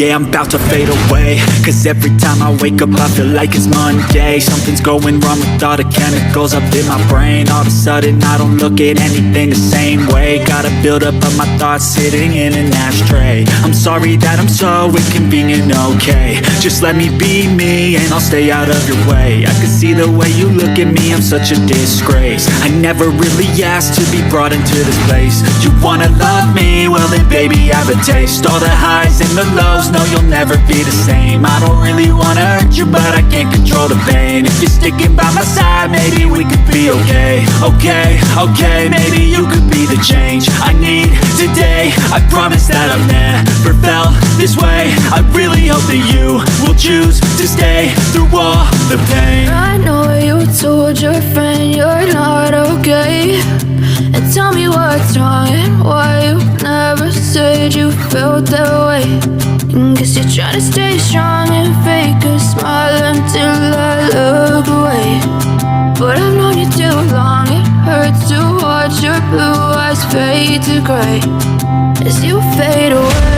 yeah, I'm about to fade away. Cause every time I wake up I feel like it's Monday. Something's going wrong with all the chemicals up in my brain. All of a sudden I don't look at anything the same way. Gotta build up of my thoughts sitting in an ashtray. I'm sorry that I'm so inconvenient, okay. Just let me be me and I'll stay out of your way. I can see the way you look at me, I'm such a disgrace. I never really asked to be brought into this place. You wanna love me? Well then baby I have a taste. All the highs and the lows, no you'll never be the same. I don't really wanna hurt you but I can't control the pain. If you're sticking by my side, maybe we could be okay. Okay, maybe you could be the change I need today. I promise that I've never felt this way. I really hope that you will choose to stay through all the pain. I know you told your friend you're not okay, and tell me what's wrong and why you never said you felt that way. Guess you're trying to stay strong and fake a smile until I look away. But I've known you too long, it hurts to watch your blue eyes fade to gray as you fade away.